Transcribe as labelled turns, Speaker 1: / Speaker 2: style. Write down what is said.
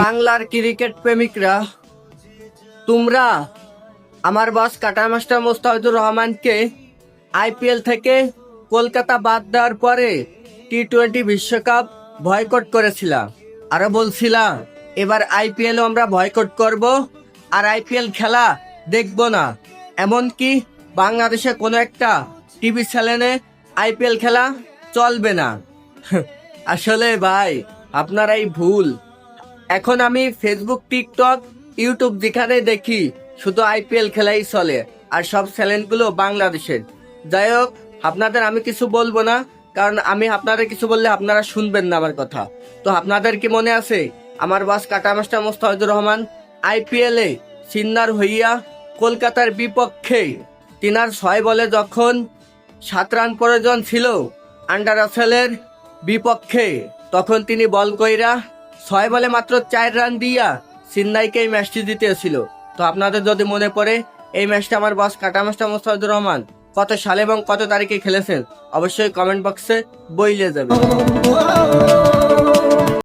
Speaker 1: বাংলার ক্রিকেট প্রেমিকরা, তোমরা আমার বস কাটা মাস্টার মোস্তাফিজুর রহমানকে আইপিএল থেকে কলকাতা বাদ দেওয়ার পরে টি-20 বিশ্বকাপ বয়কট করেছিলাম। আরো বলছিলাম এবার আইপিএলও আমরা বয়কট করব, আর আইপিএল খেলা দেখব না। এমনকি বাংলাদেশে কোনো একটা টিভি চ্যানেলে আইপিএল খেলা চলবে না। আসলে ভাই আপনারাই ভুল। এখন আমি ফেসবুক, টিকটক, ইউটিউব যেখানে দেখি শুধু আইপিএল খেলাই চলে, আর সব চ্যানেলগুলো বাংলাদেশের। যাই হোক, আপনাদের আমি কিছু বলবো না, কারণ আমি আপনাদের কিছু বললে আপনারা শুনবেন না আমার কথা। তো আপনাদের কি মনে আছে আমার বস কাটা মাস্টার মোস্তাফিজুর রহমান আইপিএলে সিন্নার হইয়া কলকাতার বিপক্ষে তিনার 6 বলে যখন 7 রান প্রয়োজন ছিল আন্ডার রাসেলের বিপক্ষে, তখন তিনি বল কইরা 6 বলে মাত্র 4 রান দিয়া চেন্নাইকে এই ম্যাচটি জিতেছিল। তো আপনাদের যদি মনে পড়ে এই ম্যাচটা আমার বস কাটা মাস্টার মোস্তাফিজুর রহমান কত সালে এবং কত তারিখে খেলেছেন, অবশ্যই কমেন্ট বক্সে বইলে যাবে।